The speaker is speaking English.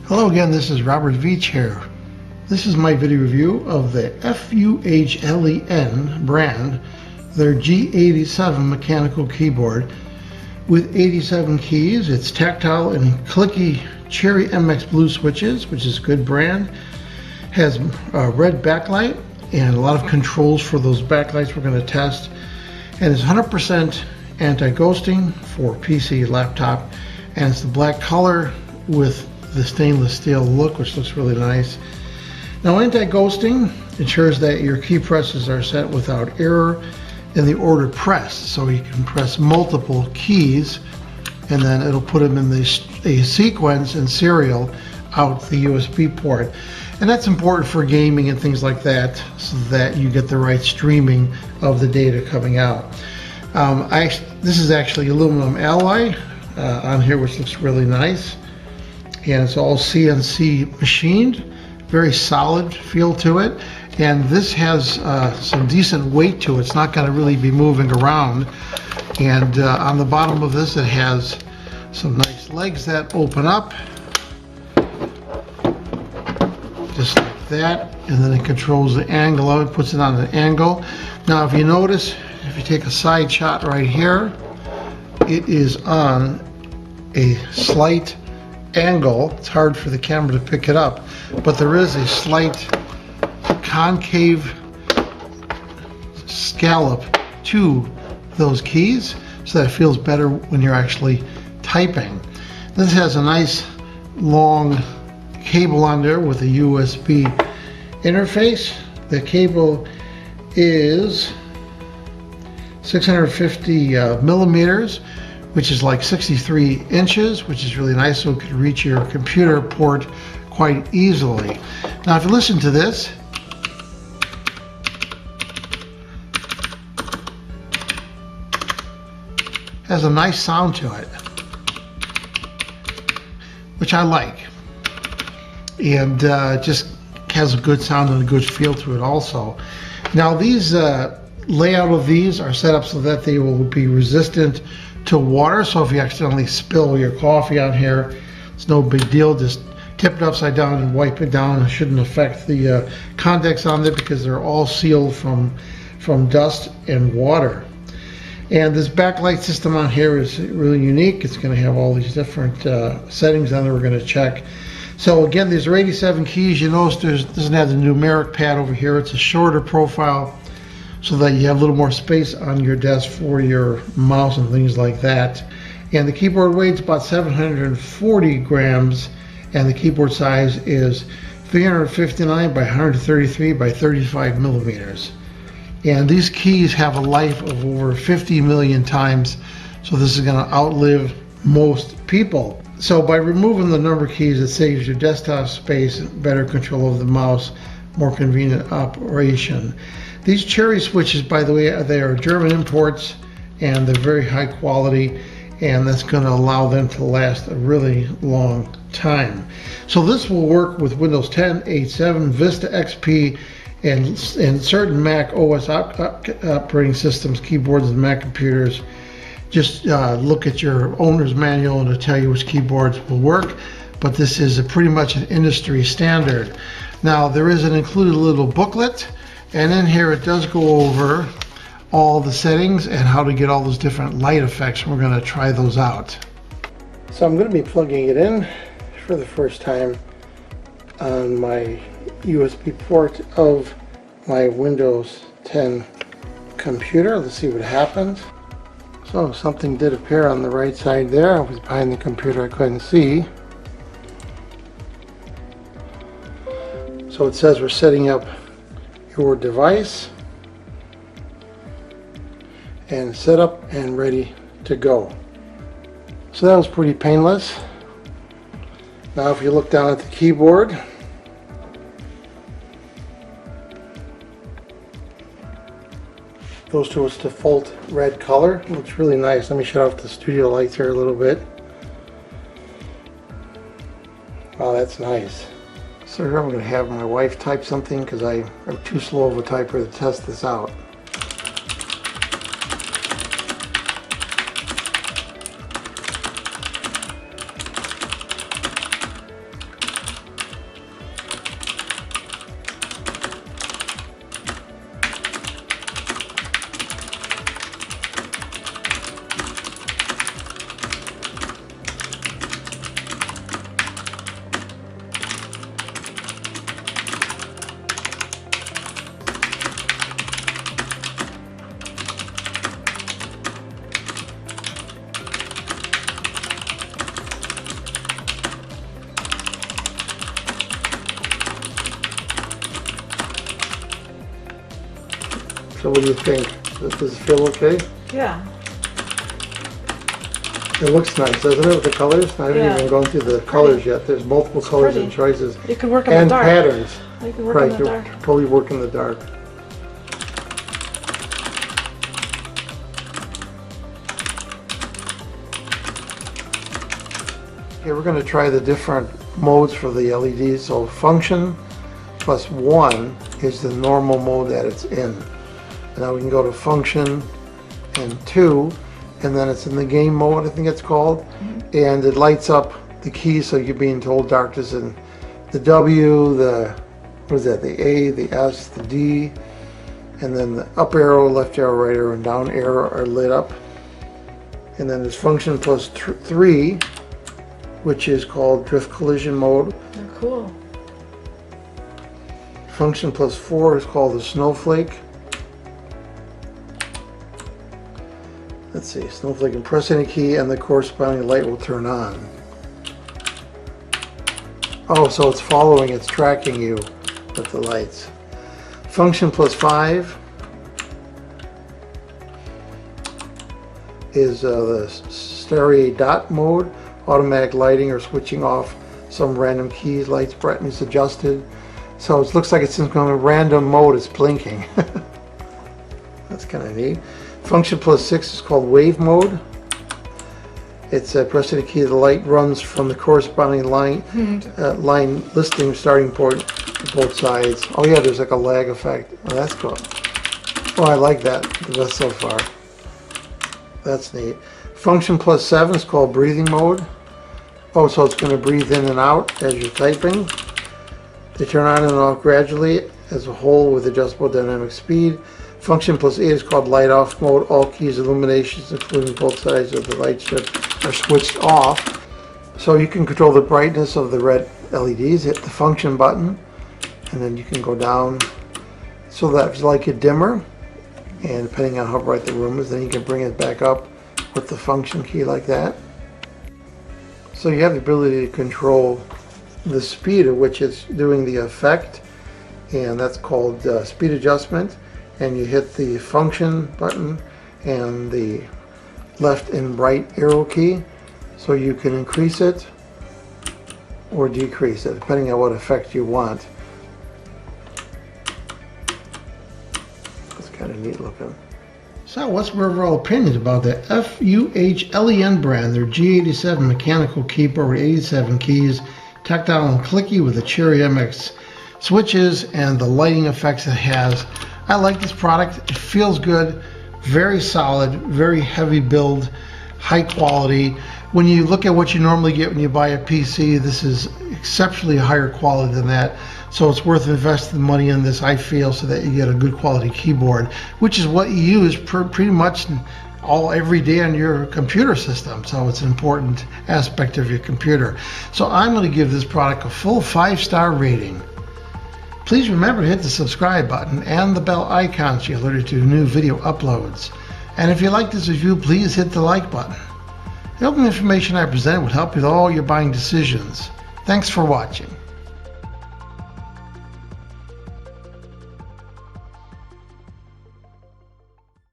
Hello again, this is Robert Veach here. This is my video review of the Fuhlen brand, their G87 mechanical keyboard with 87 keys. It's tactile and clicky Cherry MX Blue switches, which is a good brand. Has red backlight and a lot of controls for those backlights we're going to test. And it's 100% anti-ghosting for PC, laptop, and it's the black color with the stainless steel look, which looks really nice. Now, anti-ghosting ensures that your key presses are set without error in the order pressed, so you can press multiple keys and then it'll put them in a sequence and serial out the USB port. And that's important for gaming and things like that, so that you get the right streaming of the data coming out. This is actually aluminum alloy on here, which looks really nice. And it's all CNC machined, very solid feel to it. And this has some decent weight to it. It's not going to really be moving around. And on the bottom of this, it has some nice legs that open up, just like that. And then it controls the angle of it, puts it on an angle. Now, if you notice, if you take a side shot right here, it is on a slight angle. It's hard for the camera to pick it up, but there is a slight concave scallop to those keys so that it feels better when you're actually typing. This has a nice long cable on there with a USB interface. The cable is 650 millimeters, which is like 63 inches, which is really nice, so it could reach your computer port quite easily. Now, if you listen to this, it has a nice sound to it, which I like. And just has a good sound and a good feel to it also. Now, these layout of these are set up so that they will be resistant to water, so if you accidentally spill your coffee on here, it's no big deal. Just tip it upside down and wipe it down. It shouldn't affect the contacts on there because they're all sealed from dust and water. And this backlight system on here is really unique. It's going to have all these different settings on there we're going to check. So again, these are 87 keys. You notice it doesn't have the numeric pad over here. It's a shorter profile, so that you have a little more space on your desk for your mouse and things like that. And the keyboard weight's about 740 grams, and the keyboard size is 359 by 133 by 35 millimeters. And these keys have a life of over 50 million times, so this is going to outlive most people. So by removing the number keys, it saves your desktop space, better control of the mouse, more convenient operation. These Cherry switches, by the way, they are German imports, and they're very high quality, and that's going to allow them to last a really long time. So this will work with Windows 10, 8.7, Vista XP, and certain Mac OS operating systems, keyboards, and Mac computers. Just look at your owner's manual and it'll tell you which keyboards will work, but this is pretty much an industry standard. Now, there is an included little booklet, and in here it does go over all the settings and how to get all those different light effects. We're going to try those out. So I'm going to be plugging it in for the first time on my USB port of my Windows 10 computer. Let's see what happens. So something did appear on the right side there. I was behind the computer, I couldn't see. So it says we're setting up your device, and set up and ready to go. So that was pretty painless. Now if you look down at the keyboard, goes to its default red color. It looks really nice. Let me shut off the studio lights here a little bit. Wow, that's nice. So here I'm going to have my wife type something because I'm too slow of a typer to test this out. So what do you think? Does it feel okay? Yeah. It looks nice, doesn't it, with the colors? I haven't even gone through the colors yet. There's multiple colors and choices. You can work in the dark. And patterns. You can work in the dark. Totally work in the dark. Okay, we're going to try the different modes for the LEDs. So function +1 is the normal mode that it's in. Now we can go to function and 2, and then it's in the game mode, I think it's called, and it lights up the keys, so you're being told darkness in the W, the, what is that, the A, the S, the D, and then the up arrow, left arrow, right arrow, and down arrow are lit up. And then there's function +3, which is called drift collision mode. Oh, cool. Function +4 is called the snowflake. Let's see, snowflake, and press any key and the corresponding light will turn on. Oh, so it's following, it's tracking you with the lights. Function +5 is the stereo dot mode, automatic lighting or switching off some random keys, lights brightness adjusted. So it looks like it's in kind of random mode, it's blinking. That's kind of neat. Function +6 is called wave mode. It's pressing the key, the light runs from the corresponding line listing starting point to both sides. Oh yeah, there's like a lag effect. Oh, that's cool. Oh, I like that the best so far. That's neat. Function +7 is called breathing mode. Oh, so it's going to breathe in and out as you're typing. They turn on and off gradually as a whole with adjustable dynamic speed. Function +8 is called light off mode. All keys, illuminations, including both sides of the light strip, are switched off. So you can control the brightness of the red LEDs. Hit the function button, and then you can go down so that it's like a dimmer. And depending on how bright the room is, then you can bring it back up with the function key like that. So you have the ability to control the speed at which it's doing the effect, and that's called speed adjustment. And you hit the function button and the left and right arrow key, so you can increase it or decrease it depending on what effect you want. That's kind of neat looking. So what's your overall opinion about the Fuhlen brand, their G87 mechanical keyboard with 87 keys, tactile and clicky with the Cherry MX switches and the lighting effects it has? I like this product. It feels good, very solid, very heavy build, high quality. When you look at what you normally get when you buy a PC, this is exceptionally higher quality than that. So it's worth investing money in this, I feel, so that you get a good quality keyboard, which is what you use pretty much every day on your computer system. So it's an important aspect of your computer. So I'm going to give this product a full 5-star rating. Please remember to hit the subscribe button and the bell icon so you're alerted to new video uploads. And if you like this review, please hit the like button. The open information I present would help with all your buying decisions. Thanks for watching.